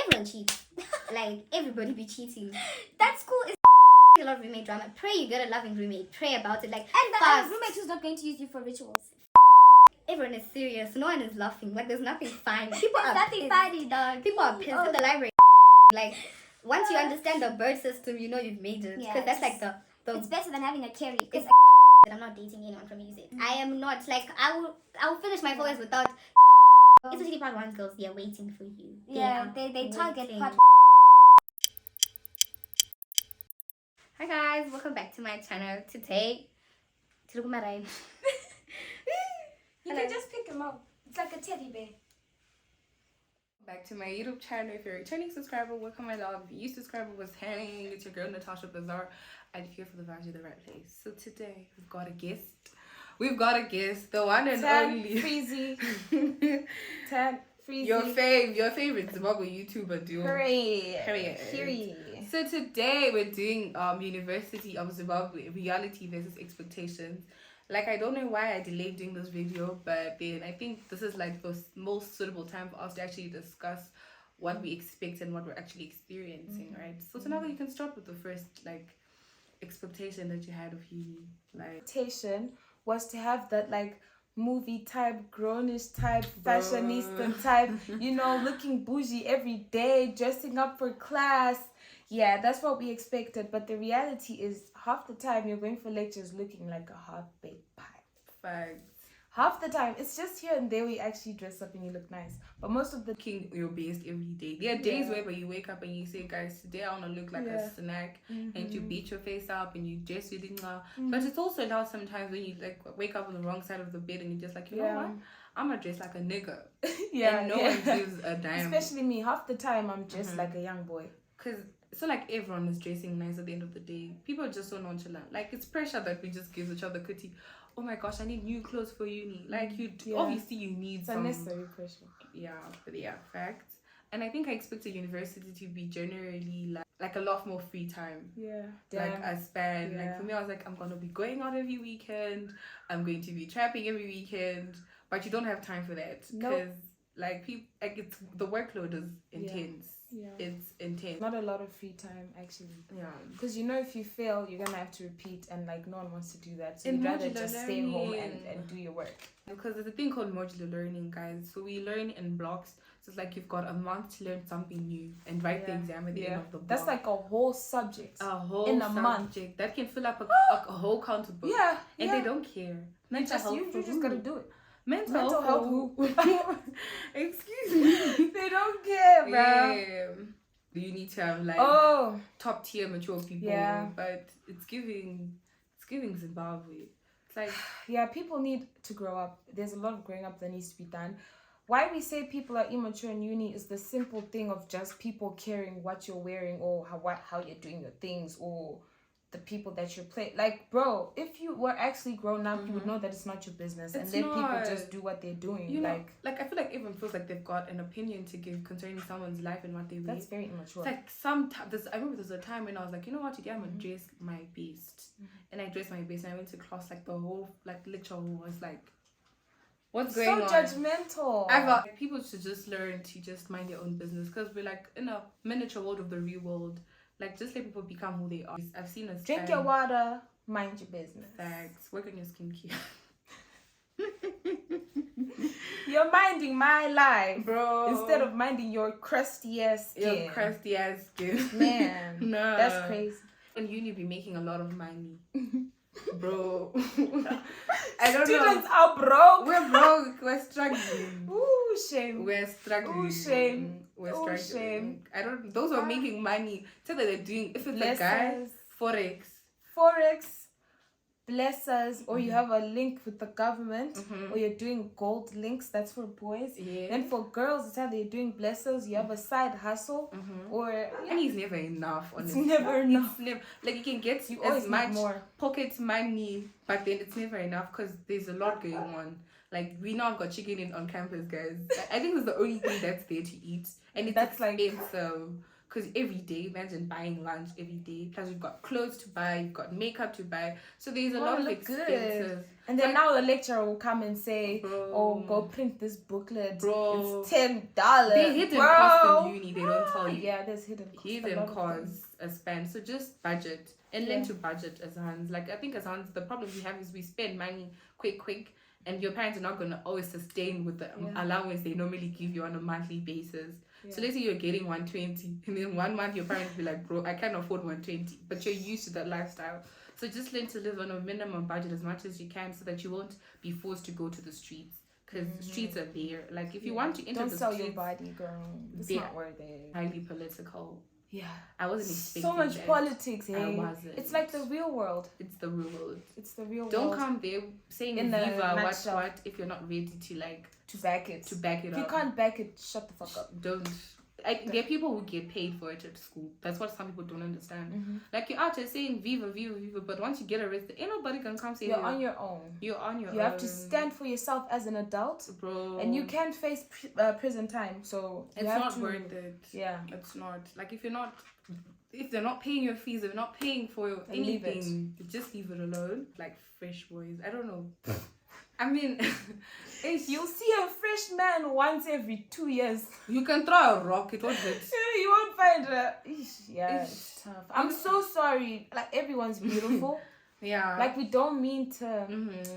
everyone cheats. Like, everybody be cheating. That school is a lot of roommate drama. Pray you get a loving roommate. Pray about it. Like, and the roommate who's not going to use you for rituals. Everyone is serious. No one is laughing. Like, there's nothing fine. People are nothing funny, dog. People are pissed in the library. Like, once you understand the bird system, you know you've made it. Because that's like the It's better than having a carry. Because I'm not dating anyone from music. I am not. Like, I will finish my 4 years without. Especially part 1 girls, they're waiting for you. They target part. Hi guys, welcome back to my channel. Today, You can just pick him up. It's like a teddy bear. Back to my YouTube channel. If you're a returning subscriber, welcome my love. If you subscriber was hanging, it's your girl Natasha Bazaar, and if you're for the vibes, you're the right place. So today we've got a guest. The one and only Freezy. Tan Freezy. Your favorite Zimbabwe YouTuber duo. Hurry. So today we're doing University of Zimbabwe reality versus expectations. Like, I don't know why I delayed doing this video, but then I think this is like the most suitable time for us to actually discuss what we expect and what we're actually experiencing, right? So Tanaka, you can start with the first like expectation that you had of uni. Like, expectation was to have that like movie type, grownish type, fashionista type, you know, looking bougie every day, dressing up for class. Yeah, that's what we expected. But the reality is half the time you're going for lectures looking like a half-baked pie. facts. Half the time, it's just here and there we actually dress up and you look nice. But most of the Looking your best every day. There are days where you wake up and you say, guys, today I want to look like a snack, and you beat your face up and you dress really well. But it's also now sometimes when you like wake up on the wrong side of the bed and you're just like, you know what? I'm gonna dress like a nigga. And no one gives a damn. Especially me, half the time I'm dressed like a young boy. Because it's not like everyone is dressing nice at the end of the day. People are just so nonchalant. Like, it's pressure that we just give each other cutie. Oh my gosh, I need new clothes for uni. Like, obviously you need it's some unnecessary pressure. Facts. And I think I expected university to be generally like a lot more free time. Like a span. Like for me, I was like, I'm gonna be going out every weekend. I'm going to be trapping every weekend. But you don't have time for that because it's the workload is intense. It's intense. Not a lot of free time actually. Because you know if you fail you're gonna have to repeat and like no one wants to do that. So you'd rather just stay home and do your work. Because there's a thing called modular learning, guys. So we learn in blocks. So it's like you've got a month to learn something new and write the exam at the end of the block. That's like a whole subject. In a month. That can fill up a whole counter book. And they don't care. Mental health. You just gotta do it. Mental health. Excuse me. They don't care, bro. You need to have like top tier mature people. But it's giving Zimbabwe. It's like people need to grow up. There's a lot of growing up that needs to be done. Why we say people are immature in uni is the simple thing of just people caring what you're wearing or how you're doing your things or the people that you're playing. Like, bro, if you were actually grown up, you would know that it's not your business and let people just do what they're doing. You know, like I feel like everyone feels like they've got an opinion to give concerning someone's life and what they wear. That's very immature. It's like sometimes I remember there's a time when I was like, you know what, today I'm gonna dress my best, and I dressed my best and I went to class like the whole lecture was like, what's going on? So judgmental. I felt like people should just learn to just mind their own business because we're like in a miniature world of the real world. Like, just let people become who they are. I've seen us drink your water, mind your business. Thanks. Work on your skincare. You're minding my life, bro, instead of minding your crusty ass skin. Man, no, that's crazy. And uni be making a lot of money. Bro, I don't Students know. are broke. We're broke. We're struggling. Ooh, shame. We're struggling. Ooh, shame. We're Ooh, struggling. Shame. Those are making money. Tell that they're doing. If it's Bless a guy, us. Forex, bless us, or you have a link with the government, or you're doing gold links. That's for boys. Then for girls, it's either you're doing blessers, you have a side hustle, or and it's never enough. Honestly, it's never enough. Like you can get as much pocket money, but then it's never enough because there's a lot going on. Like we now have got chicken in on campus, guys. I think it's the only thing that's there to eat, and it's expensive. Because every day, imagine buying lunch every day. Plus, you've got clothes to buy, you've got makeup to buy. So there's a lot of expenses. And then now a lecturer will come and say, Bro. "Oh, go print this booklet. Bro. It's $10." They hidden costs in uni. They don't tell you. Yeah, there's hidden costs. Hidden costs a spend. So just budget and learn to budget as Hans. Like I think as Hans, the problem we have is we spend money quick, and your parents are not gonna always sustain with the allowance they normally give you on a monthly basis. Yeah. So let's say you're getting 120, and then 1 month your parents be like, "Bro, I can't afford 120," but you're used to that lifestyle. So just learn to live on a minimum budget as much as you can, so that you won't be forced to go to the streets. Because streets are there. Like if you want to enter don't the sell streets, your body, girl. It's not worth it. Highly political. Yeah, I wasn't expecting so much that. politics. Hey, I wasn't. it's like the real world. It's the real world. It's the real Don't world. come there saying In the Viva nutshell. what if you're not ready to like To back it. up. If you can't back it, shut the fuck up. Don't. There are people who get paid for it at school. That's what some people don't understand. Mm-hmm. Like you're out there saying Viva, but once you get arrested, ain't nobody can come say You're on your own. You're on your own. You have to stand for yourself as an adult, bro. and you can face prison time. So you it's have not to, worth it. Yeah, it's not. Like if they're not paying your fees, if they're not paying for anything, just leave it alone. Like fresh boys, I don't know. I mean, you'll see a fresh man once every 2 years. You can throw a rock, it won't hurt. You won't find a... Yeah, it's tough. I'm so sorry. Like, everyone's beautiful. Yeah. Like, we don't mean to...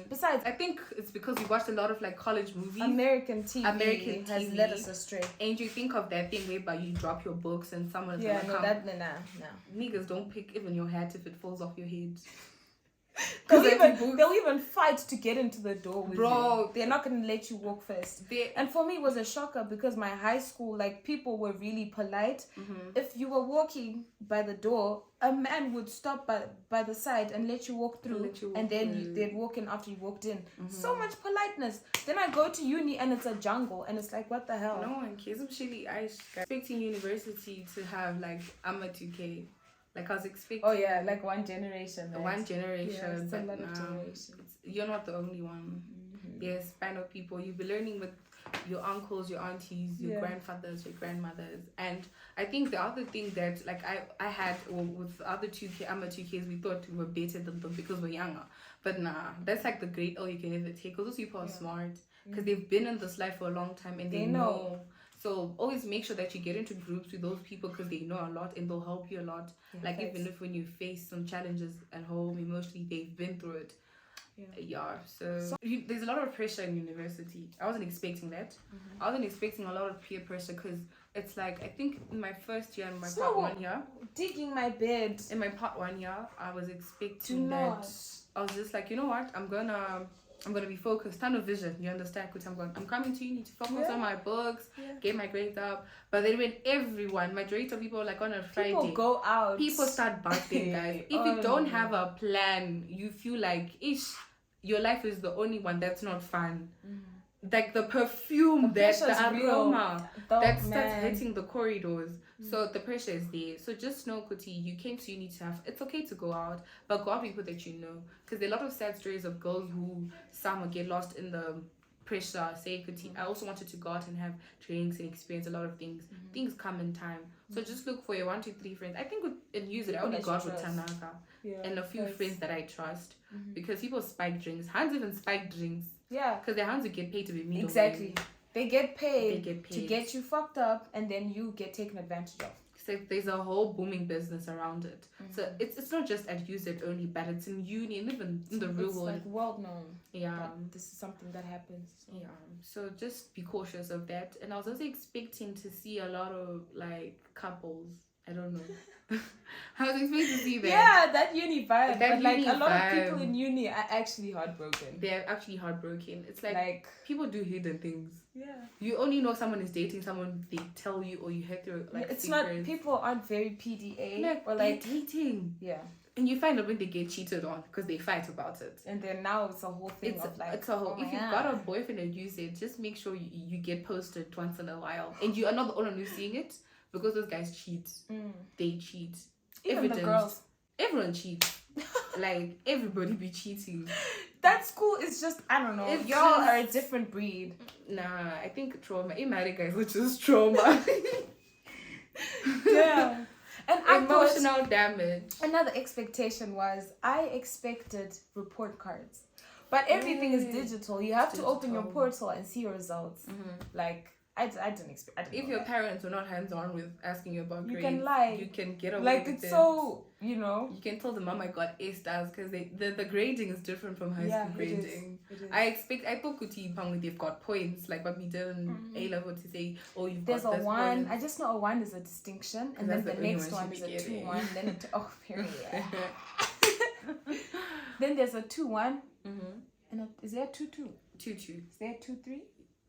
Besides, I think it's because we watched a lot of, like, college movies. American TV has led us astray. And you think of that thing whereby you drop your books and someone's gonna come. No. Niggas don't pick even your hat if it falls off your head. They'll even fight to get into the door with you. They're not going to let you walk first. And for me, it was a shocker because my high school, like, people were really polite. If you were walking by the door, a man would stop by the side and let you walk through. And then they'd walk in after you walked in. So much politeness. Then I go to uni and it's a jungle. And it's like, what the hell? No one cares. Actually, I was expecting university to have, like, AMA 2K. Like I was expecting. Oh yeah, like one generation. Right? One generation. Yeah, it's a lot of generations. You're not the only one. There's span of people. You'll be learning with your uncles, your aunties, your grandfathers, your grandmothers. And I think the other thing that like I had with the other 2K, AMA 2Ks, we thought we were better than them because we're younger. But nah, that's like the great you can ever take. Because those people are smart. Because they've been in this life for a long time and they know. So always make sure that you get into groups with those people because they know a lot and they'll help you a lot. Yeah, like even if when you face some challenges at home emotionally, they've been through it. So there's a lot of pressure in university. I wasn't expecting that. I wasn't expecting a lot of peer pressure because it's like I think in my first year, in my part 1 year, digging my bed. In my part 1 year, I was expecting that. I was just like, you know what? I'm gonna be focused. Tunnel vision, you understand? Because I'm coming to uni to focus on my books, get my grades up. But then when majority of people like on a Friday, people go out, people start busting, guys. If you don't have a plan, you feel like your life is the only one that's not fun. Like the perfume, the aroma that starts hitting the corridors. So the pressure is there. So just know, Kuti, you came to uni to have. It's okay to go out, but go out with people that you know. Because there are a lot of sad stories of girls who some get lost in the pressure. Say, Kuti, I also wanted to go out and have drinks and experience a lot of things. Things come in time. So just look for your 1, 2, 3 friends. I think I only go out with Tanaka and a few friends that I trust. Because people spike drinks. Hans even spike drinks. Yeah. Because their hands will get paid to be mean. Exactly. They get paid to get you fucked up and then you get taken advantage of. So there's a whole booming business around it. So it's not just at UZ only, but it's in uni and even in the real world. It's like world known. Yeah. This is something that happens. So. Yeah. So just be cautious of that. And I was also expecting to see a lot of like couples. I don't know. I was expecting to see that. Yeah, that uni vibe. But like a lot of people in uni are actually heartbroken. They're actually heartbroken. It's like people do hidden things. Yeah. You only know someone is dating someone they tell you or you hear through like it's secrets. not, people aren't very PDA. Or like dating. Yeah. And you find out when they get cheated on because they fight about it. And then now it's a whole thing it's a whole. If you've got a boyfriend and use it, just make sure you get posted once in a while. And you are not the only one who's seeing it because those guys cheat. They cheat. Even the girls. Everyone cheats. Like everybody be cheating. That school is just, I don't know. Y'all are a different breed. Nah, I think trauma. Immature guys, which is trauma. Yeah. And emotional damage. Another expectation was I expected report cards. But everything is digital. You have to open your digital. portal and see your results. Like, I didn't expect. I didn't If know your that. parents were not hands-on with asking you about You grades, can lie. you can get away Like, with it's it. so, you know. You can tell the mom I got A stars because the grading is different from high Yeah, school grading. it is. I thought Kuti Pangwe they've got points, like but we didn't A level to say, oh you've There's got a this 1. points. I just know a 1 is a distinction, and then that's the the only next one one she is a should be 2-1. Then it period. Then there's a 2-1. And is there a 2-2? 2-2. Is there a 2-3?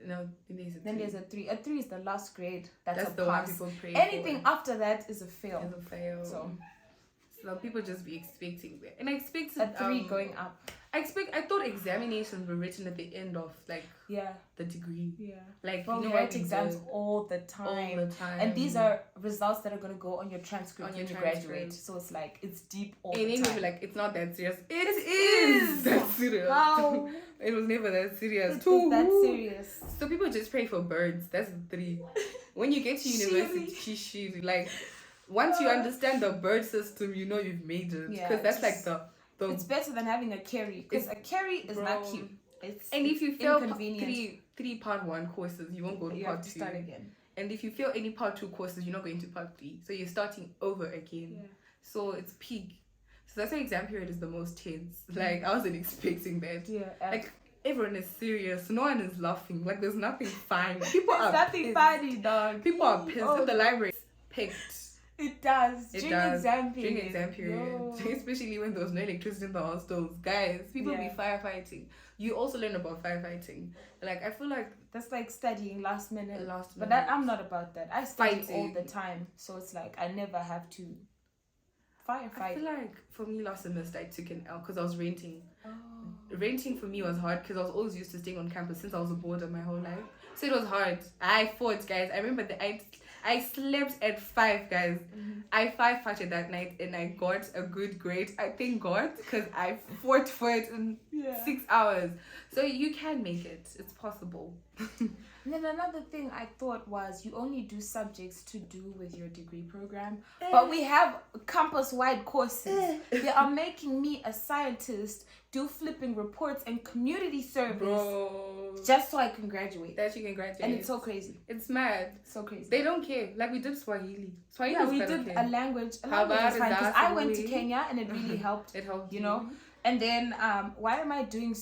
No, there's a Then there's a 3. A 3 is the last grade. That's a the one pass. people pray Anything for. after that is a fail. Is a fail. So people just be expecting that. And I expected A 3 going up. I thought examinations were written at the end of like Yeah. the degree. Yeah. Like Well, you know we what write we exams did all the time. all the time. And these are results that are going to go on your transcript On when your you graduate. transcript. So it's like, it's deep all and the then time. we were like, it's not that serious. It is that serious. How? It was never that serious. It's that serious. So people just pray for birds. That's the 3. When you get to university, shiri. Like once you understand the bird system, you know you've made it. Yeah, Because that's it's- like the It's better than having a carry. Because a carry is not cute. It's and if you fail inconvenient. three part 1 courses, you won't go to You part have to 2. start again. And if you fail any part 2 courses, you're not going to part 3. So you're starting over again. Yeah. So it's peak. So that's why exam period is the most tense. Like I wasn't expecting that. Yeah. Like everyone is serious. No one is laughing. Like there's nothing fine. People There's are nothing pissed. funny, dog. People are pissed. Oh. In the library, it's picked. It does. It During does. exam period. During exam period. Yo. Especially when there was no electricity in the hostels. Guys, people Yeah. be firefighting. You also learn about firefighting. Like I feel like That's like studying last minute. last But minute. I'm not about that. I study all Fighting. the time. So it's like I never have to I firefight. feel like for me last semester I took an L because I was renting. Oh. Renting for me was hard because I was always used to staying on campus since I was a boarder my whole life. So it was hard. I fought, guys. I remember that I slept at 5, guys. I 5-fighted that night and I got a good grade. I thank God because I fought for it in 6 hours. So you can make it. It's possible. And then another thing I thought was you only do subjects to do with your degree program, but we have campus-wide courses. They are making me a scientist, do flipping reports and community service Bro. just so I can graduate. That you can graduate. And it's so crazy. It's mad. So crazy. They don't care. Like we did Swahili. Swahili Yeah, is we better did care. a language. A How language bad is is fine because that I for went to me? Kenya and it really helped. It helped You know. And then, why am I doing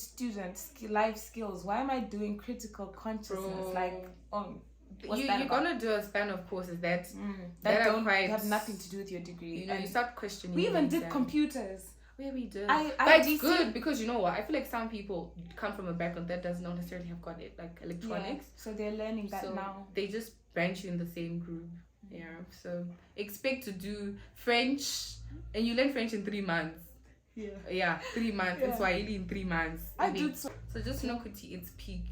life skills? Why am I doing critical consciousness? Bro. Like, what's You're that about? gonna do a span of courses that that are don't quite, have nothing to do with your degree. you know, And you start questioning. we even the did exam. computers. Yeah, we did. I But it's DC good because you know what? I feel like some people come from a background that does not necessarily have got it, like electronics. Yeah, so they're learning that So now. they just branch you in the same group. Yeah. So expect to do French, and you learn French in 3 months. Yeah. Yeah, 3 months. And Swahili in 3 months. I And do they- so. So just know, Kuti, it's peak.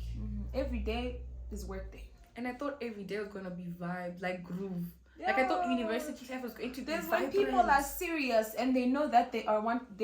Every day is work day. And I thought every day was gonna be vibe, like groove. Like I thought university life was going to be There's when vibrant. people are serious and they know that they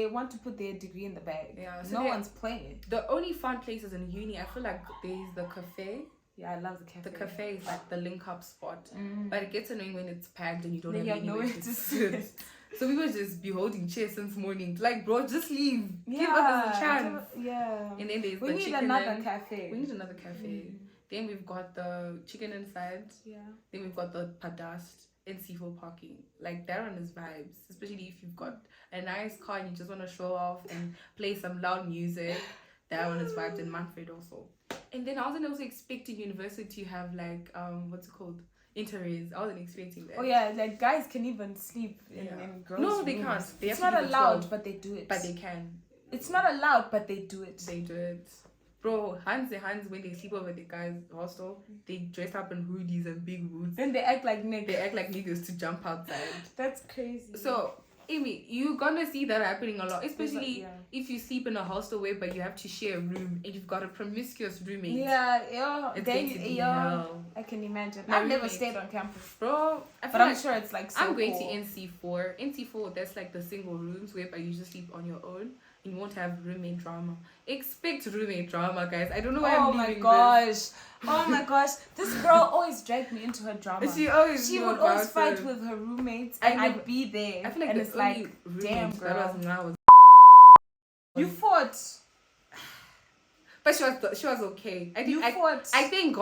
want to put their degree in the bag. Yeah, so no they- one's playing. The only fun places in uni, I feel like there's the cafe. Yeah, I love the cafe. The cafe is like the link up spot. But it gets annoying when it's packed and you don't Then have you have anywhere nowhere to to sit. sit. So people just be holding chairs since morning. Like, bro, just leave. Give Yeah, others a chance. Yeah. And then there's We the need chicken another and- cafe. We need another cafe. Then we've got the chicken inside. Yeah. Then we've got the padast and C4 parking. Like that one is vibes. Especially if you've got a nice car and you just want to show off and play some loud music. That one is vibes. And Manfred also. And then I wasn't also expecting university to have like what's it called? Interrails. I wasn't expecting that. Oh yeah, like guys can even sleep in girls' No, they rooms. can't. They It's have to not leave at allowed, 12. but they do it. But they can. It's not allowed, but they do it. They do it. Bro, Hans when they sleep over the guys' hostel, they dress up in hoodies and big boots. Then they act like niggas. They act like niggas to jump outside. That's crazy. So, Amy, you're gonna see that happening a lot, especially Yeah. if you sleep in a hostel where but you have to share a room and you've got a promiscuous roommate. Yeah, It's then going to be yeah, hell. I can imagine. My I've never roommate. stayed on campus, Bro, I feel but I'm like sure it's like so I'm going cool. to NC4. NC4, that's like the single rooms where you just sleep on your own. You won't have roommate drama. Expect roommate drama, guys. I don't know why Oh I'm my leaving gosh! Oh my gosh! This girl always dragged me into her drama. this. She always She knew would about always fight it. with her roommates, I and never- I'd be there. I feel like and the it's only like, roommate damn, that girl. was now was You fought. But she was okay. I thank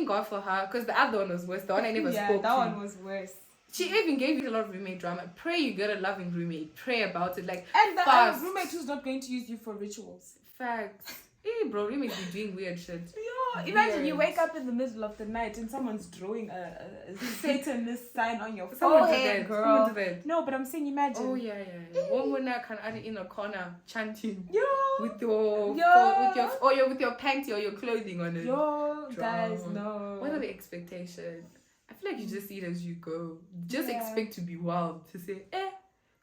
God for her, because the other one was worse. The one I never spoke that to. one was worse. She even gave you a lot of roommate drama. Pray you get a loving roommate. Pray about it. Like, And the fast. roommate who's not going to use you for rituals. Facts. Hey, bro, roommates be doing weird shit. Yeah, imagine you wake up in the middle of the night and someone's drawing a Satanist sign on your forehead, girl. Someone did that. No, but I'm saying imagine. Oh yeah. One woman can add it in a corner chanting. Yo. With your panty or your clothing on it. Yo, guys, no. What are the expectations? I feel like you just see it as you go. Just expect to be wild. To say,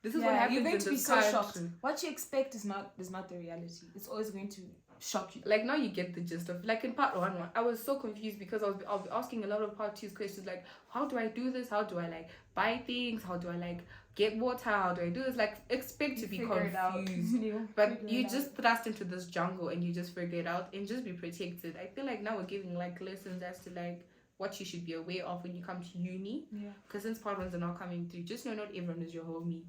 this is what happens. You're going to be so country. shocked. What you expect is not the reality. It's always going to shock you. Like, now you get the gist of, like, in part one, I was so confused because I'll be asking a lot of part 2's questions, like, how do I do this? How do I, like, buy things? How do I, like, get water? How do I do this? Like, expect to be confused. But you just thrust into this jungle and you just figure it out and just be protected. I feel like now we're giving, like, lessons as to, like, what you should be aware of when you come to uni. Yeah. Because since part ones are not coming through, just know not everyone is your homie.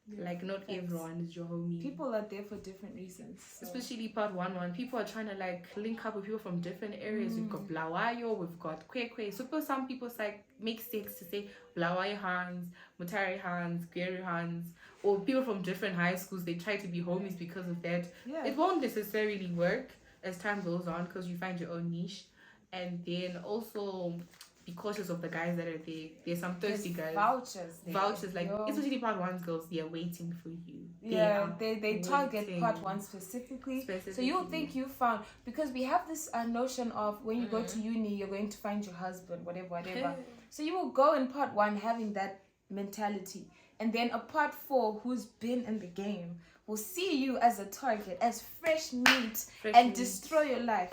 Yeah, like, not everyone is your homie. People are there for different reasons. So. Especially part one. People are trying to, like, link up with people from different areas. We've got Blawayo, we've got Kwekwe. So some people, like, make sense to say Blawayo hands, Mutare hands, Gary hands, or people from different high schools. They try to be homies because of that. Yeah. It won't necessarily work as time goes on because you find your own niche. And then also be cautious of the guys that are there. There's some thirsty guys. Vouchers, like, especially part one's girls, they're waiting for you. They target part one specifically. So you'll think you found, because we have this notion of when you go to uni, you're going to find your husband, whatever. So you will go in part one having that mentality. And then a part 4 who's been in the game will see you as a target, as fresh meat, destroy your life.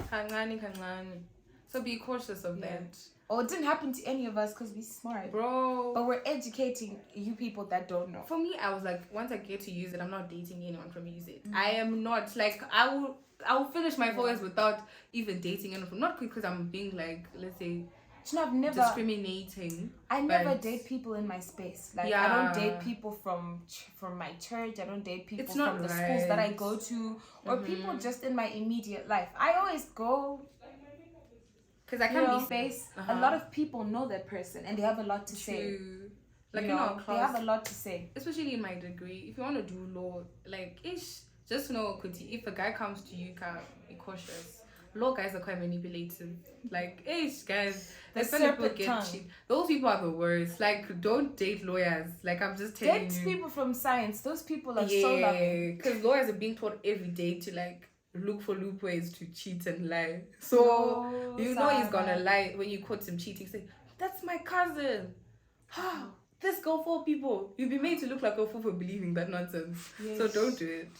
So be cautious of that. Or it didn't happen to any of us because we're smart. Bro. But we're educating you people that don't know. For me, I was like, once I get to use it, I'm not dating anyone from use it. I am not, like, I will finish my 4 years without even dating anyone. Not because I'm being, like, let's say, I've never discriminating. I never date people in my space. Like, I don't date people from my church. I don't date people from the schools that I go to, or people just in my immediate life. I always go. Because I can't be space. A lot of people know that person and they have a lot to say. Like, in our class, they have a lot to say. Especially in my degree, if you want to do law, like, just know, if a guy comes to you, be cautious. Law guys are quite manipulative. Like, guys, there's people get cheap. Those people are the worst. Like, don't date lawyers. Like, I'm just telling you. Date people from science. Those people are so loving. Because lawyers are being taught every day to, like, look for loopholes to cheat and lie. So he's gonna lie when you caught him cheating. Say, that's my cousin. This go for people. You'll be made to look like a fool for believing that nonsense. Yes. So don't do it.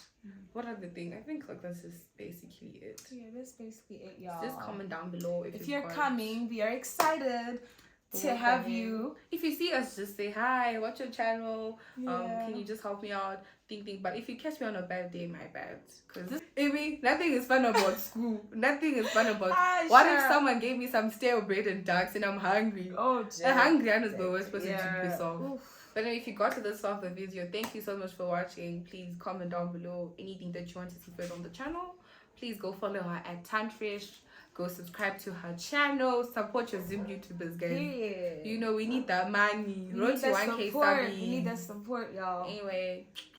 What other thing? I think, like, that's just basically it. Yeah, that's basically it, y'all. Just comment down below if you're coming. We are excited to have you. If you see us, just say hi. Watch your channel. Can you just help me out? Think. But if you catch me on a bad day, my bad. Because nothing is fun about school. Nothing is fun about. What if someone gave me some stale bread and ducks and I'm hungry? Hungry is the worst person to piss off. But if you got to this part of the video, thank you so much for watching. Please comment down below anything that you want to see further on the channel. Please go follow her at Tantrish. Go subscribe to her channel. Support your Zim YouTubers, guys. Yeah. You know, we need that money. Road to 1K subs. We need that support, y'all. Anyway.